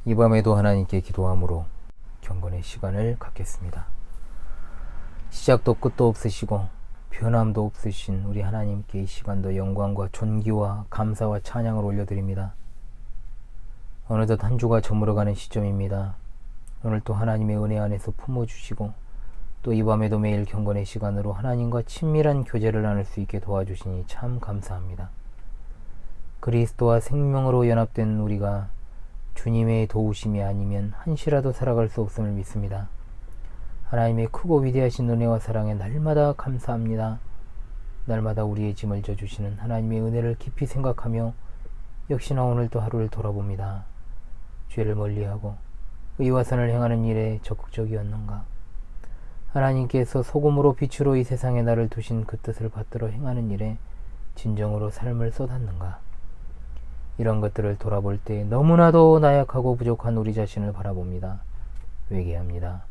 이 밤에도 하나님께 기도함으로 경건의 시간을 갖겠습니다. 시작도 끝도 없으시고 변함도 없으신 우리 하나님께 이 시간도 영광과 존귀와 감사와 찬양을 올려드립니다. 어느덧 한 주가 저물어가는 시점입니다. 오늘 또 하나님의 은혜 안에서 품어주시고 또 이 밤에도 매일 경건의 시간으로 하나님과 친밀한 교제를 나눌 수 있게 도와주시니 참 감사합니다. 그리스도와 생명으로 연합된 우리가 주님의 도우심이 아니면 한시라도 살아갈 수 없음을 믿습니다. 하나님의 크고 위대하신 은혜와 사랑에 날마다 감사합니다. 날마다 우리의 짐을 져주시는 하나님의 은혜를 깊이 생각하며 역시나 오늘도 하루를 돌아봅니다. 죄를 멀리하고 의와 선을 행하는 일에 적극적이었는가? 하나님께서 소금으로 빛으로 이 세상에 나를 두신 그 뜻을 받들어 행하는 일에 진정으로 삶을 쏟았는가? 이런 것들을 돌아볼 때 너무나도 나약하고 부족한 우리 자신을 바라봅니다. 회개합니다.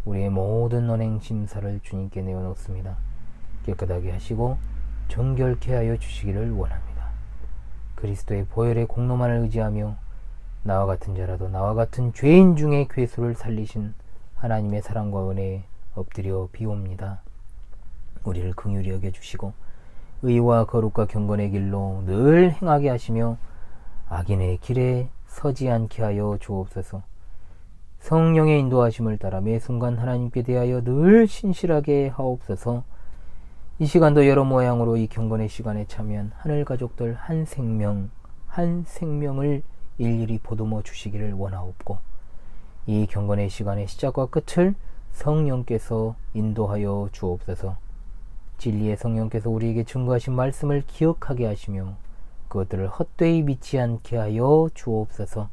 우리의 모든 언행 심사를 주님께 내어놓습니다. 깨끗하게 하시고 정결케 하여 주시기를 원합니다. 그리스도의 보혈의 공로만을 의지하며 나와 같은 자라도 나와 같은 죄인 중에 괴수를 살리신 하나님의 사랑과 은혜에 엎드려 비옵니다. 우리를 긍휼히 여겨주시고 의와 거룩과 경건의 길로 늘 행하게 하시며 악인의 길에 서지 않게 하여 주옵소서. 성령의 인도하심을 따라 매 순간 하나님께 대하여 늘 신실하게 하옵소서. 이 시간도 여러 모양으로 이 경건의 시간에 참여한 하늘 가족들 한 생명을 일일이 보듬어 주시기를 원하옵고 이 경건의 시간의 시작과 끝을 성령께서 인도하여 주옵소서. 진리의 성령께서 우리에게 증거하신 말씀을 기억하게 하시며 그것들을 헛되이 믿지 않게 하여 주옵소서.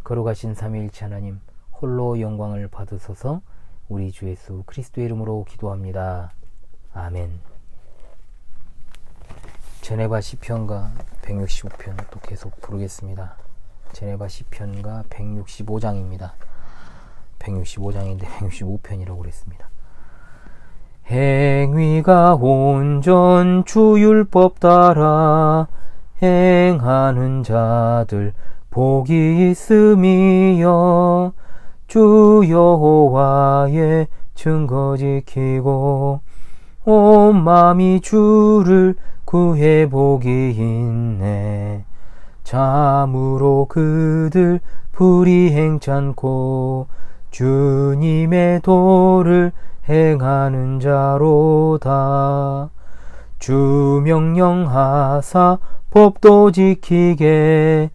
거룩하신 삼위일체 하나님 홀로 영광을 받으소서. 우리 주 예수 그리스도의 이름으로 기도합니다. 아멘. 제네바 시편가 165편 또 계속 부르겠습니다. 제네바 시편가 165장입니다. 165장인데 165편이라고 그랬습니다. 행위가 온전 주율법 따라 행하는 자들 복이 있음이여 주 여호와의 증거 지키고 온 마음이 주를 구해 복이 있네. 참으로 그들 불이 행찮고 주님의 도를 행하는 자로다. 주 명령하사 법도 지키게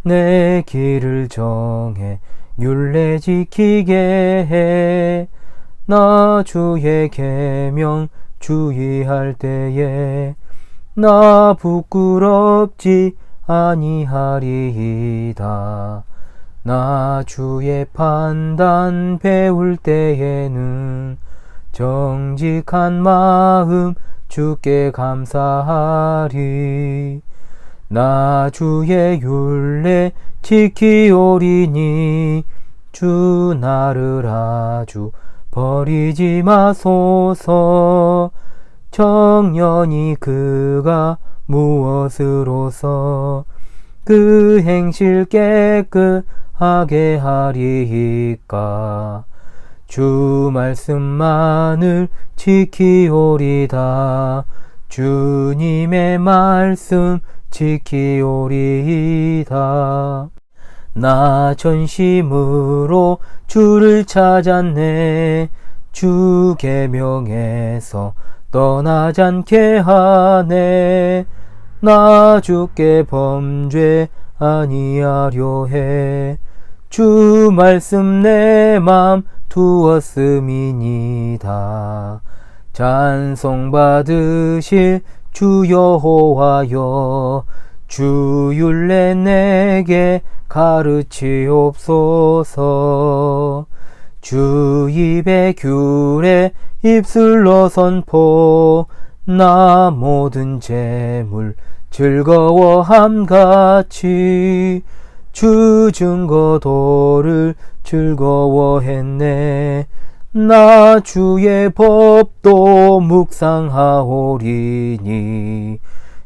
내 길을 정해 율례 지키게 해. 나 주의 계명 주의할 때에 나 부끄럽지 아니하리이다. 나 주의 판단 배울 때에는 정직한 마음 주께 감사하리. 나 주의 율례 지키오리니 주 나를 아주 버리지 마소서. 청년이 그가 무엇으로서 그 행실 깨끗하게 하리이까. 주 말씀만을 지키오리다. 주님의 말씀 지키오리다. 나 전심으로 주를 찾았네. 주 계명에서 떠나지 않게 하네. 나 주께 범죄 아니하려 해. 주 말씀 내 맘 두었음이니다. 찬송 받으실 주 여호와여 주 율례 내게 가르치옵소서. 주 입의 규례 입술로 선포. 나 모든 재물 즐거워함같이 주 증거도를 즐거워했네. 나 주의 법도 묵상하오리니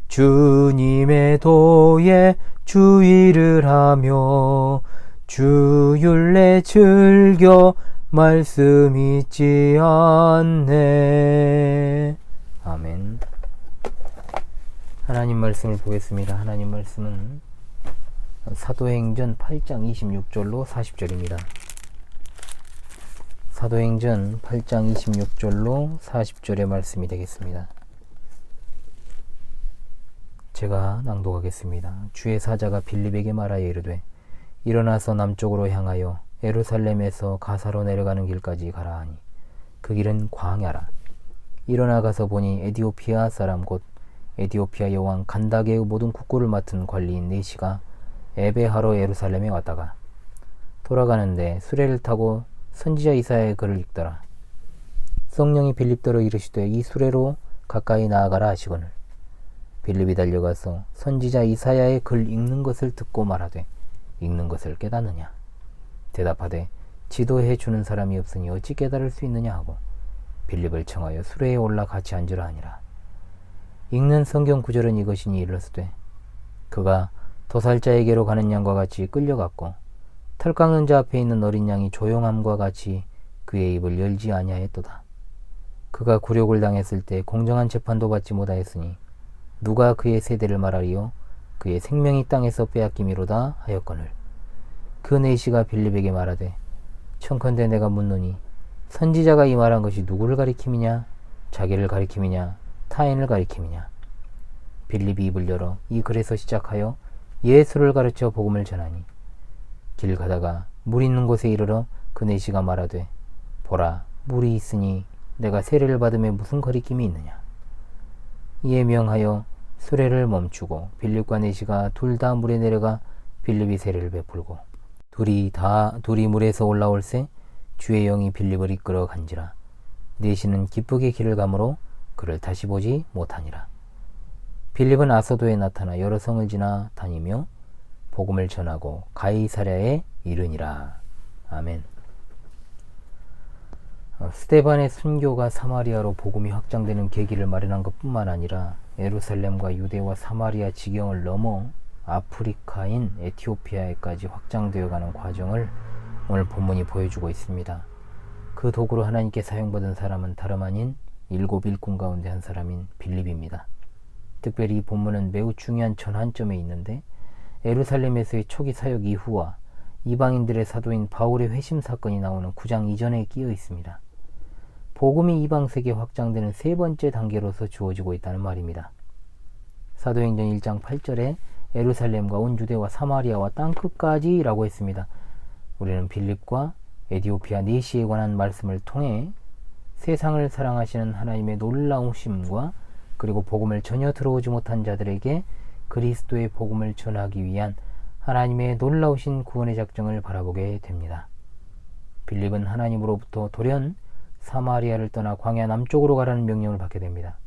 주님의 도에 주의를 하며 주 율례 즐겨 말씀 잊지 않네. 아멘. 하나님 말씀을 보겠습니다. 하나님 말씀은 사도행전 8장 26절로 40절입니다. 사도행전 8장 26절로 40절의 말씀이 되겠습니다. 제가 낭독하겠습니다. 주의 사자가 빌립에게 말하여 이르되 일어나서 남쪽으로 향하여 예루살렘에서 가사로 내려가는 길까지 가라 하니 그 길은 광야라. 일어나 가서 보니 에디오피아 사람 곧 에디오피아 여왕 간다게의 모든 국고를 맡은 관리인 네시가 예배하러 예루살렘에 왔다가 돌아가는데 수레를 타고 선지자 이사야의 글을 읽더라. 성령이 빌립더러 이르시되 이 수레로 가까이 나아가라 하시거늘 빌립이 달려가서 선지자 이사야의 글 읽는 것을 듣고 말하되 읽는 것을 깨닫느냐? 대답하되 지도해 주는 사람이 없으니 어찌 깨달을 수 있느냐 하고 빌립을 청하여 수레에 올라 같이 앉으라 하니라. 읽는 성경 구절은 이것이니 일렀으되 그가 도살자에게로 가는 양과 같이 끌려갔고 털 깎는 자 앞에 있는 어린 양이 조용함과 같이 그의 입을 열지 아니하였도다. 그가 굴욕을 당했을 때 공정한 재판도 받지 못하였으니 누가 그의 세대를 말하리요? 그의 생명이 땅에서 빼앗김이로다 하였거늘 그 네시가 빌립에게 말하되 청컨대 내가 묻노니 선지자가 이 말한 것이 누구를 가리킴이냐? 자기를 가리킴이냐? 타인을 가리킴이냐? 빌립이 입을 열어 이 글에서 시작하여 예수를 가르쳐 복음을 전하니 길 가다가 물 있는 곳에 이르러 그 네시가 말하되 보라 물이 있으니 내가 세례를 받음에 무슨 거리낌이 있느냐? 이에 명하여 수레를 멈추고 빌립과 네시가 둘 다 물에 내려가 빌립이 세례를 베풀고 둘이 물에서 올라올새 주의 영이 빌립을 이끌어 간지라. 네시는 기쁘게 길을 가므로 그를 다시 보지 못하니라. 빌립은 아소도에 나타나 여러 성을 지나 다니며 복음을 전하고 가이사랴에 이르니라. 아멘. 스데반의 순교가 사마리아로 복음이 확장되는 계기를 마련한 것뿐만 아니라 예루살렘과 유대와 사마리아 지경을 넘어 아프리카인 에티오피아에까지 확장되어가는 과정을 오늘 본문이 보여주고 있습니다. 그 도구로 하나님께 사용받은 사람은 다름 아닌 7 일꾼 가운데 한 사람인 빌립입니다. 특별히 이 본문은 매우 중요한 전환점에 있는데 예루살렘에서의 초기 사역 이후와 이방인들의 사도인 바울의 회심 사건이 나오는 9장 이전에 끼어 있습니다. 복음이 이방세계에 확장되는 세 번째 단계로서 주어지고 있다는 말입니다. 사도행전 1장 8절에 예루살렘과 온 유대와 사마리아와 땅끝까지 라고 했습니다. 우리는 빌립과 에디오피아 네시에 관한 말씀을 통해 세상을 사랑하시는 하나님의 놀라우심과 그리고 복음을 전혀 들어오지 못한 자들에게 그리스도의 복음을 전하기 위한 하나님의 놀라우신 구원의 작정을 바라보게 됩니다. 빌립은 하나님으로부터 돌연 사마리아를 떠나 광야 남쪽으로 가라는 명령을 받게 됩니다.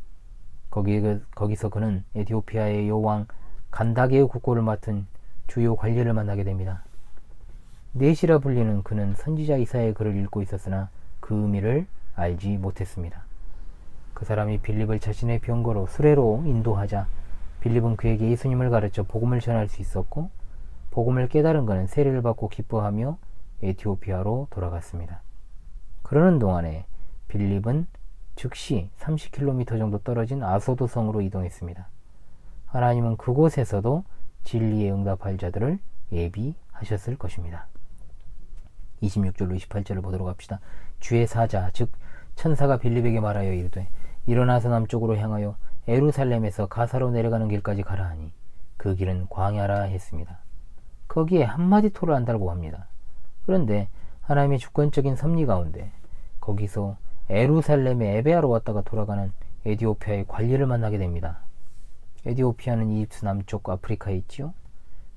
거기서 그는 에티오피아의 여왕 간다게의 국고를 맡은 주요 관리를 만나게 됩니다. 네시라 불리는 그는 선지자 이사야의 글을 읽고 있었으나 그 의미를 알지 못했습니다. 그 사람이 빌립을 자신의 병거로 수레로 인도하자 빌립은 그에게 예수님을 가르쳐 복음을 전할 수 있었고 복음을 깨달은 그는 세례를 받고 기뻐하며 에티오피아로 돌아갔습니다. 그러는 동안에 빌립은 즉시 30km 정도 떨어진 아소도 성으로 이동했습니다. 하나님은 그곳에서도 진리에 응답할 자들을 예비하셨을 것입니다. 26절로 28절을 보도록 합시다. 주의 사자 즉 천사가 빌립에게 말하여 이르되 일어나서 남쪽으로 향하여 예루살렘에서 가사로 내려가는 길까지 가라 하니 그 길은 광야라 했습니다. 거기에 한마디 토를 안 달고 합니다. 그런데 하나님의 주권적인 섭리 가운데 거기서 예루살렘에 예배하러 왔다가 돌아가는 에티오피아의 관리를 만나게 됩니다. 에티오피아는 이집트 남쪽 아프리카에 있지요.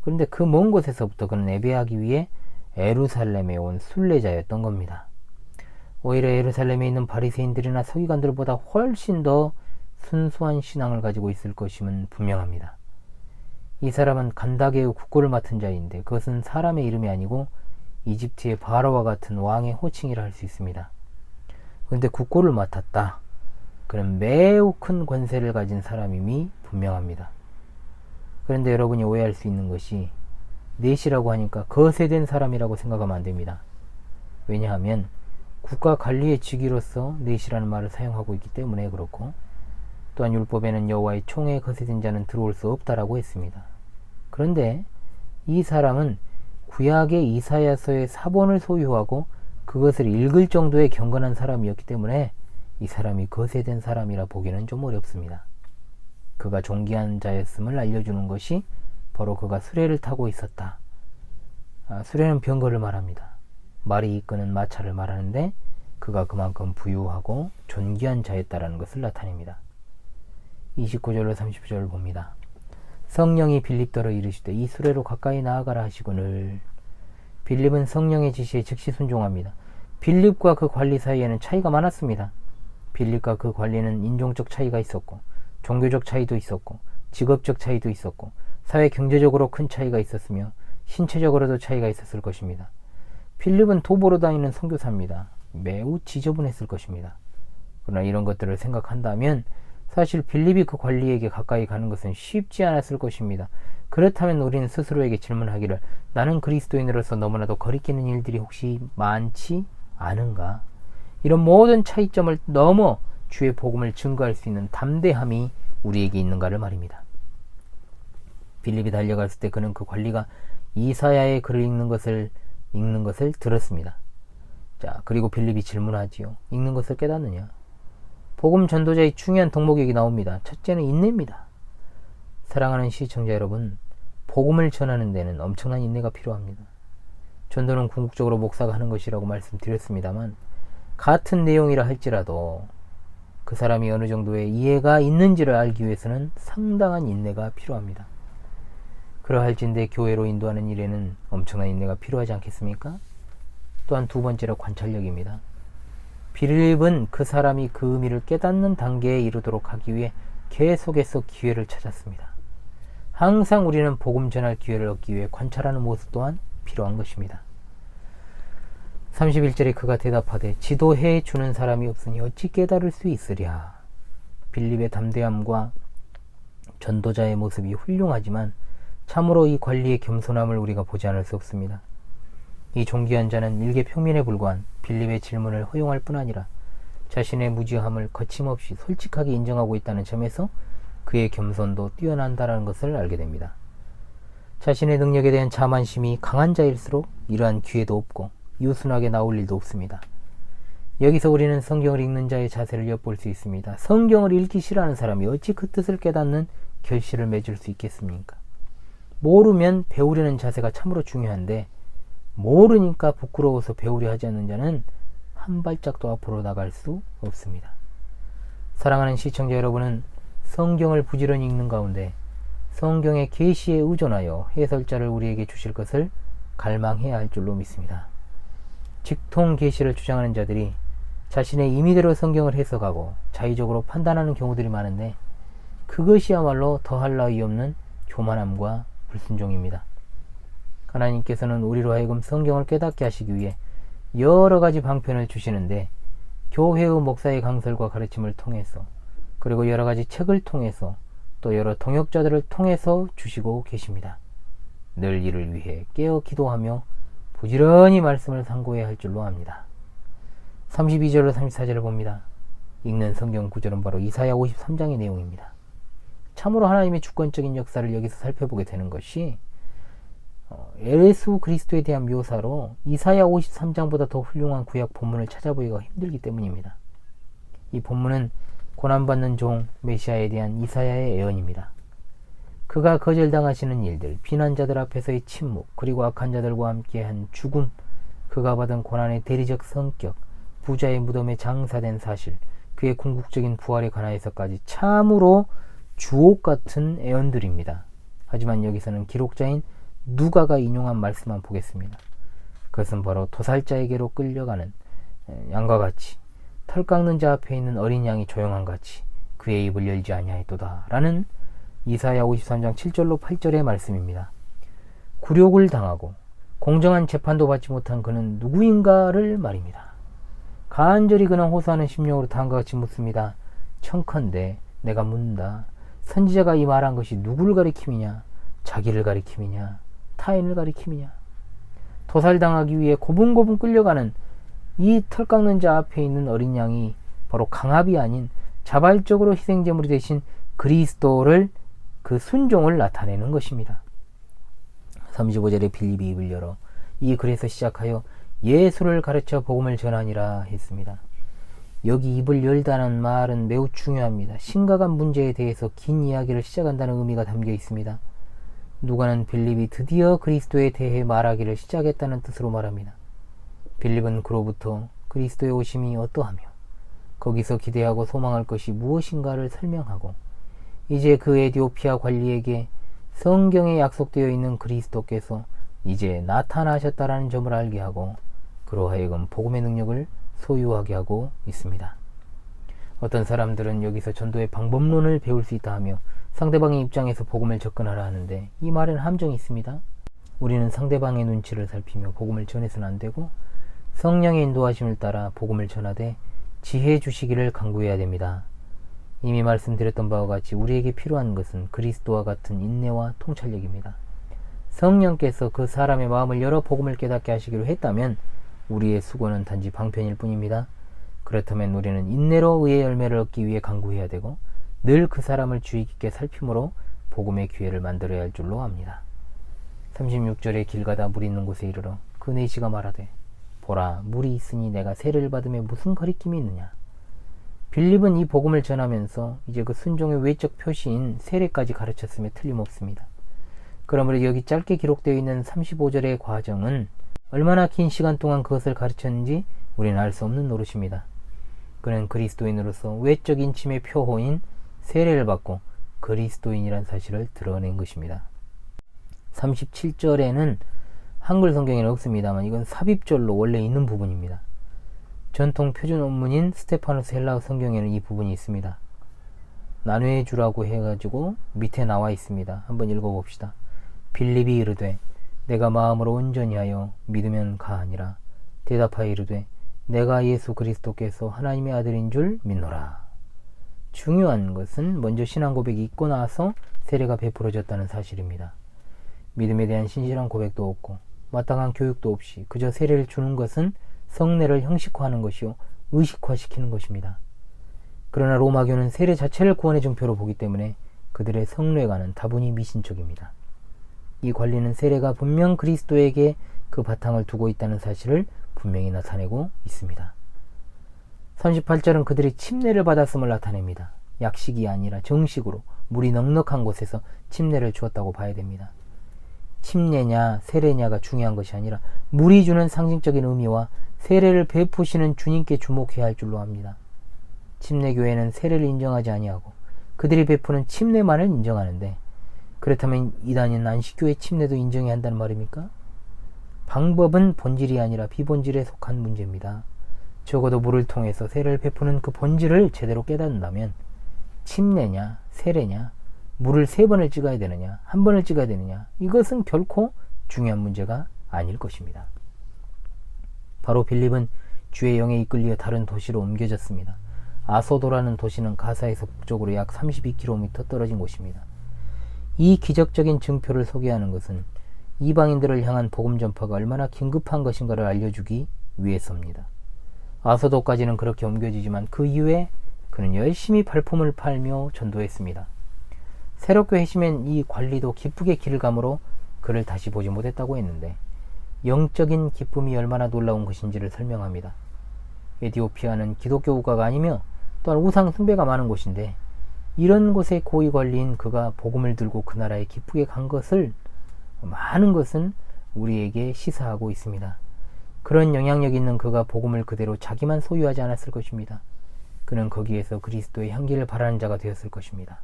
그런데 그 먼 곳에서부터 그는 예배하기 위해 예루살렘에 온 순례자였던 겁니다. 오히려 예루살렘에 있는 바리새인들이나 서기관들보다 훨씬 더 순수한 신앙을 가지고 있을 것임은 분명합니다. 이 사람은 간다게의 국고를 맡은 자인데 그것은 사람의 이름이 아니고 이집트의 바로와 같은 왕의 호칭이라 할 수 있습니다. 그런데 국고를 맡았다. 그는 매우 큰 권세를 가진 사람임이 분명합니다. 그런데 여러분이 오해할 수 있는 것이 넷이라고 하니까 거세된 사람이라고 생각하면 안 됩니다. 왜냐하면 국가 관리의 직위로서 넷이라는 말을 사용하고 있기 때문에 그렇고, 또한 율법에는 여호와의 총에 거세된 자는 들어올 수 없다라고 했습니다. 그런데 이 사람은 구약의 이사야서의 사본을 소유하고 그것을 읽을 정도의 경건한 사람이었기 때문에 이 사람이 거세된 사람이라 보기는 좀 어렵습니다. 그가 존귀한 자였음을 알려주는 것이 바로 그가 수레를 타고 있었다. 수레는 병거를 말합니다. 말이 이끄는 마차를 말하는데 그가 그만큼 부유하고 존귀한 자였다라는 것을 나타냅니다. 29절로 30절을 봅니다. 성령이 빌립더러 이르시되 이 수레로 가까이 나아가라 하시거늘. 빌립은 성령의 지시에 즉시 순종합니다. 빌립과 그 관리 사이에는 차이가 많았습니다. 빌립과 그 관리는 인종적 차이가 있었고, 종교적 차이도 있었고, 직업적 차이도 있었고, 사회 경제적으로 큰 차이가 있었으며 신체적으로도 차이가 있었을 것입니다. 빌립은 도보로 다니는 선교사입니다. 매우 지저분했을 것입니다. 그러나 이런 것들을 생각한다면 사실 빌립이 그 관리에게 가까이 가는 것은 쉽지 않았을 것입니다. 그렇다면 우리는 스스로에게 질문하기를, 나는 그리스도인으로서 너무나도 거리끼는 일들이 혹시 많지 않은가? 이런 모든 차이점을 넘어 주의 복음을 증거할 수 있는 담대함이 우리에게 있는가를 말입니다. 빌립이 달려갔을 때 그는 그 관리가 이사야의 글을 읽는 것을 들었습니다. 자, 그리고 빌립이 질문하지요. 읽는 것을 깨닫느냐? 복음 전도자의 중요한 덕목이 여기 나옵니다. 첫째는 인내입니다. 사랑하는 시청자 여러분, 복음을 전하는 데는 엄청난 인내가 필요합니다. 전도는 궁극적으로 목사가 하는 것이라고 말씀드렸습니다만, 같은 내용이라 할지라도 그 사람이 어느 정도의 이해가 있는지를 알기 위해서는 상당한 인내가 필요합니다. 그러할진대 교회로 인도하는 일에는 엄청난 인내가 필요하지 않겠습니까? 또한 두 번째로 관찰력입니다. 빌립은 그 사람이 그 의미를 깨닫는 단계에 이르도록 하기 위해 계속해서 기회를 찾았습니다. 항상 우리는 복음 전할 기회를 얻기 위해 관찰하는 모습 또한 필요한 것입니다. 31절에 그가 대답하되 지도해 주는 사람이 없으니 어찌 깨달을 수 있으랴. 빌립의 담대함과 전도자의 모습이 훌륭하지만 참으로 이 관리의 겸손함을 우리가 보지 않을 수 없습니다. 이 존귀한 자는 일개 평민에 불과한 빌립의 질문을 허용할 뿐 아니라 자신의 무지함을 거침없이 솔직하게 인정하고 있다는 점에서 그의 겸손도 뛰어난다는 것을 알게 됩니다. 자신의 능력에 대한 자만심이 강한 자일수록 이러한 기회도 없고 유순하게 나올 일도 없습니다. 여기서 우리는 성경을 읽는 자의 자세를 엿볼 수 있습니다. 성경을 읽기 싫어하는 사람이 어찌 그 뜻을 깨닫는 결실을 맺을 수 있겠습니까? 모르면 배우려는 자세가 참으로 중요한데 모르니까 부끄러워서 배우려 하지 않는 자는 한 발짝도 앞으로 나갈 수 없습니다. 사랑하는 시청자 여러분은 성경을 부지런히 읽는 가운데 성경의 계시에 의존하여 해설자를 우리에게 주실 것을 갈망해야 할 줄로 믿습니다. 직통 계시를 주장하는 자들이 자신의 임의대로 성경을 해석하고 자의적으로 판단하는 경우들이 많은데 그것이야말로 더할 나위 없는 교만함과 불순종입니다. 하나님께서는 우리로 하여금 성경을 깨닫게 하시기 위해 여러 가지 방편을 주시는데 교회의 목사의 강설과 가르침을 통해서 그리고 여러 가지 책을 통해서 또 여러 통역자들을 통해서 주시고 계십니다. 늘 이를 위해 깨어 기도하며 부지런히 말씀을 상고해야 할 줄로 압니다. 32절로 34절을 봅니다. 읽는 성경 구절은 바로 이사야 53장의 내용입니다. 참으로 하나님의 주권적인 역사를 여기서 살펴보게 되는 것이 예수 그리스도에 대한 묘사로 이사야 53장보다 더 훌륭한 구약 본문을 찾아보기가 힘들기 때문입니다. 이 본문은 고난받는 종 메시아에 대한 이사야의 예언입니다. 그가 거절당하시는 일들, 비난자들 앞에서의 침묵, 그리고 악한 자들과 함께한 죽음, 그가 받은 고난의 대리적 성격, 부자의 무덤에 장사된 사실, 그의 궁극적인 부활에 관하여서까지 참으로 주옥 같은 예언들입니다. 하지만 여기서는 기록자인 누가가 인용한 말씀만 보겠습니다. 그것은 바로 도살자에게로 끌려가는 양과 같이 털 깎는 자 앞에 있는 어린 양이 조용한 같이 그의 입을 열지 아니하였도다 라는 이사야 53장 7절로 8절의 말씀입니다. 굴욕을 당하고 공정한 재판도 받지 못한 그는 누구인가를 말입니다. 간절히 그는 호소하는 심령으로 다음과 같이 묻습니다. 청컨대 내가 묻는다. 선지자가 이 말한 것이 누구를 가리킴이냐? 자기를 가리킴이냐? 타인을 가리킴이냐. 도살당하기 위해 고분고분 끌려가는 이 털 깎는 자 앞에 있는 어린 양이 바로 강압이 아닌 자발적으로 희생제물이 되신 그리스도를, 그 순종을 나타내는 것입니다. 35절에 빌립이 입을 열어 이 글에서 시작하여 예수를 가르쳐 복음을 전하니라 했습니다. 여기 입을 열다는 말은 매우 중요합니다. 심각한 문제에 대해서 긴 이야기를 시작한다는 의미가 담겨 있습니다. 누가는 빌립이 드디어 그리스도에 대해 말하기를 시작했다는 뜻으로 말합니다. 빌립은 그로부터 그리스도의 오심이 어떠하며 거기서 기대하고 소망할 것이 무엇인가를 설명하고, 이제 그 에디오피아 관리에게 성경에 약속되어 있는 그리스도께서 이제 나타나셨다라는 점을 알게 하고 그로 하여금 복음의 능력을 소유하게 하고 있습니다. 어떤 사람들은 여기서 전도의 방법론을 배울 수 있다 하며 상대방의 입장에서 복음을 접근하라 하는데, 이 말은 함정이 있습니다. 우리는 상대방의 눈치를 살피며 복음을 전해서는 안 되고 성령의 인도하심을 따라 복음을 전하되 지혜 주시기를 간구해야 됩니다. 이미 말씀드렸던 바와 같이 우리에게 필요한 것은 그리스도와 같은 인내와 통찰력입니다. 성령께서 그 사람의 마음을 열어 복음을 깨닫게 하시기로 했다면 우리의 수고는 단지 방편일 뿐입니다. 그렇다면 우리는 인내로 의의 열매를 얻기 위해 간구해야 되고 늘 그 사람을 주의 깊게 살핌으로 복음의 기회를 만들어야 할 줄로 압니다. 36절에 길 가다 물 있는 곳에 이르러 그 내시가 말하되 보라, 물이 있으니 내가 세례를 받으며 무슨 거리낌이 있느냐. 빌립은 이 복음을 전하면서 이제 그 순종의 외적 표시인 세례까지 가르쳤음에 틀림없습니다. 그러므로 여기 짧게 기록되어 있는 35절의 과정은 얼마나 긴 시간 동안 그것을 가르쳤는지 우리는 알 수 없는 노릇입니다. 그는 그리스도인으로서 외적 인침의 표호인 세례를 받고 그리스도인이란 사실을 드러낸 것입니다. 37절에는 한글 성경에는 없습니다만 이건 삽입절로 원래 있는 부분입니다. 전통 표준 원문인 스테파노스 헬라어 성경에는 이 부분이 있습니다. 나누어 주라고 해가지고 밑에 나와 있습니다. 한번 읽어봅시다. 빌립이 이르되 내가 마음으로 온전히 하여 믿으면 가하니라. 대답하여 이르되 내가 예수 그리스도께서 하나님의 아들인 줄 믿노라. 중요한 것은 먼저 신앙 고백이 있고 나서 세례가 베풀어졌다는 사실입니다. 믿음에 대한 신실한 고백도 없고 마땅한 교육도 없이 그저 세례를 주는 것은 성례를 형식화하는 것이요 의식화시키는 것입니다. 그러나 로마교는 세례 자체를 구원의 증표로 보기 때문에 그들의 성례관은 다분히 미신적입니다. 이 관리는 세례가 분명 그리스도에게 그 바탕을 두고 있다는 사실을 분명히 나타내고 있습니다. 38절은 그들이 침례를 받았음을 나타냅니다. 약식이 아니라 정식으로 물이 넉넉한 곳에서 침례를 주었다고 봐야 됩니다. 침례냐 세례냐가 중요한 것이 아니라 물이 주는 상징적인 의미와 세례를 베푸시는 주님께 주목해야 할 줄로 압니다. 침례교회는 세례를 인정하지 아니하고 그들이 베푸는 침례만을 인정하는데, 그렇다면 이단인 안식교의 침례도 인정해야 한다는 말입니까? 방법은 본질이 아니라 비본질에 속한 문제입니다. 적어도 물을 통해서 세례를 베푸는 그 본질을 제대로 깨닫는다면 침례냐 세례냐, 물을 3번을 찍어야 되느냐 1번을 찍어야 되느냐, 이것은 결코 중요한 문제가 아닐 것입니다. 바로 빌립은 주의 영에 이끌려 다른 도시로 옮겨졌습니다. 아소도라는 도시는 가사에서 북쪽으로 약 32km 떨어진 곳입니다. 이 기적적인 증표를 소개하는 것은 이방인들을 향한 복음 전파가 얼마나 긴급한 것인가를 알려주기 위해서입니다. 아소도까지는 그렇게 옮겨지지만 그 이후에 그는 열심히 발품을 팔며 전도했습니다. 새롭게 회심한 이 관리도 기쁘게 길을 가므로 그를 다시 보지 못했다고 했는데, 영적인 기쁨이 얼마나 놀라운 것인지를 설명합니다. 에디오피아는 기독교 국가가 아니며 또한 우상 숭배가 많은 곳인데, 이런 곳의 고위 관리인 그가 복음을 들고 그 나라에 기쁘게 간 것을, 많은 것은 우리에게 시사하고 있습니다. 그런 영향력 있는 그가 복음을 그대로 자기만 소유하지 않았을 것입니다. 그는 거기에서 그리스도의 향기를 바라는 자가 되었을 것입니다.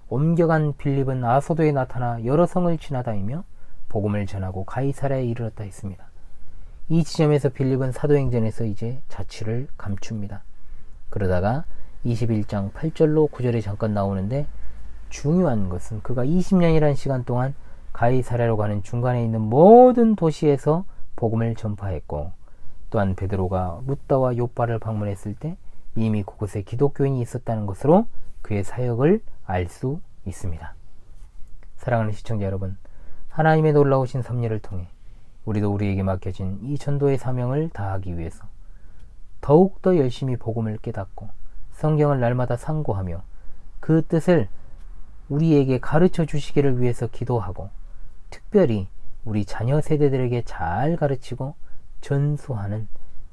옮겨간 빌립은 아소도에 나타나 여러 성을 지나다니며 복음을 전하고 가이사랴에 이르렀다 했습니다. 이 지점에서 빌립은 사도행전에서 이제 자취를 감춥니다. 그러다가 21장 8절로 9절에 잠깐 나오는데, 중요한 것은 그가 20년이라는 시간 동안 가이사랴로 가는 중간에 있는 모든 도시에서 복음을 전파했고, 또한 베드로가 룻다와 욥바를 방문했을 때 이미 그곳에 기독교인이 있었다는 것으로 그의 사역을 알 수 있습니다. 사랑하는 시청자 여러분, 하나님의 놀라우신 섭리를 통해 우리도 우리에게 맡겨진 이 전도의 사명을 다하기 위해서 더욱더 열심히 복음을 깨닫고 성경을 날마다 상고하며 그 뜻을 우리에게 가르쳐 주시기를 위해서 기도하고, 특별히 우리 자녀 세대들에게 잘 가르치고 전수하는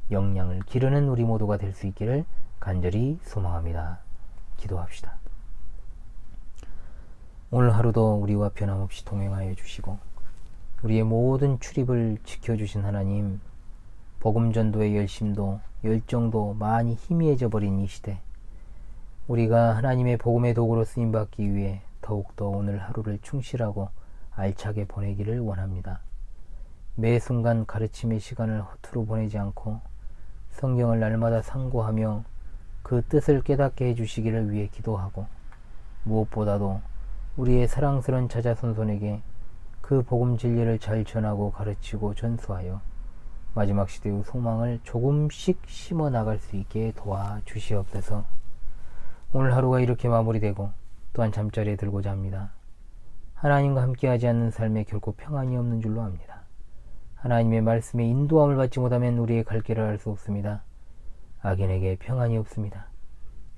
역량을 기르는 우리 모두가 될 수 있기를 간절히 소망합니다. 기도합시다. 오늘 하루도 우리와 변함없이 동행하여 주시고 우리의 모든 출입을 지켜주신 하나님, 복음 전도의 열심도 열정도 많이 희미해져 버린 이 시대, 우리가 하나님의 복음의 도구로 쓰임받기 위해 더욱더 오늘 하루를 충실하고 알차게 보내기를 원합니다. 매 순간 가르침의 시간을 허투루 보내지 않고 성경을 날마다 상고하며 그 뜻을 깨닫게 해주시기를 위해 기도하고, 무엇보다도 우리의 사랑스러운 자자손손에게 그 복음 진리를 잘 전하고 가르치고 전수하여 마지막 시대의 소망을 조금씩 심어 나갈 수 있게 도와주시옵소서. 오늘 하루가 이렇게 마무리되고 또한 잠자리에 들고자 합니다. 하나님과 함께하지 않는 삶에 결코 평안이 없는 줄로 압니다. 하나님의 말씀에 인도함을 받지 못하면 우리의 갈 길을 알 수 없습니다. 악인에게 평안이 없습니다.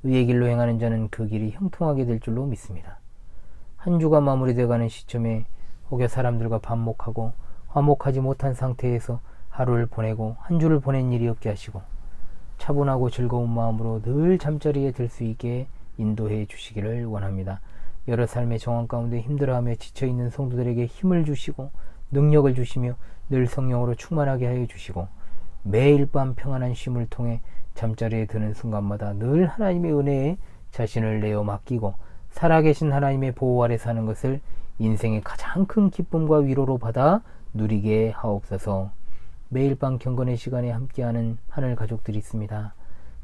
의의 길로 행하는 자는 그 길이 형통하게 될 줄로 믿습니다. 한 주가 마무리되어가는 시점에 혹여 사람들과 반목하고 화목하지 못한 상태에서 하루를 보내고 한 주를 보낸 일이 없게 하시고 차분하고 즐거운 마음으로 늘 잠자리에 들 수 있게 인도해 주시기를 원합니다. 여러 삶의 정황 가운데 힘들어하며 지쳐있는 성도들에게 힘을 주시고 능력을 주시며 늘 성령으로 충만하게 하여 주시고, 매일 밤 평안한 쉼을 통해 잠자리에 드는 순간마다 늘 하나님의 은혜에 자신을 내어 맡기고 살아계신 하나님의 보호 아래 사는 것을 인생의 가장 큰 기쁨과 위로로 받아 누리게 하옵소서. 매일 밤 경건의 시간에 함께하는 하늘 가족들이 있습니다.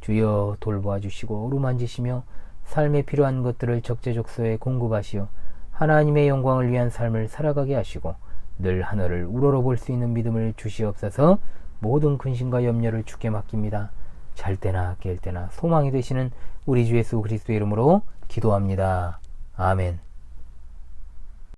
주여 돌보아 주시고 어루만지시며 삶에 필요한 것들을 적재적소에 공급하시어 하나님의 영광을 위한 삶을 살아가게 하시고 늘 하늘을 우러러볼 수 있는 믿음을 주시옵소서. 모든 근심과 염려를 주께 맡깁니다. 잘 때나 깰 때나 소망이 되시는 우리 주 예수 그리스도의 이름으로 기도합니다. 아멘.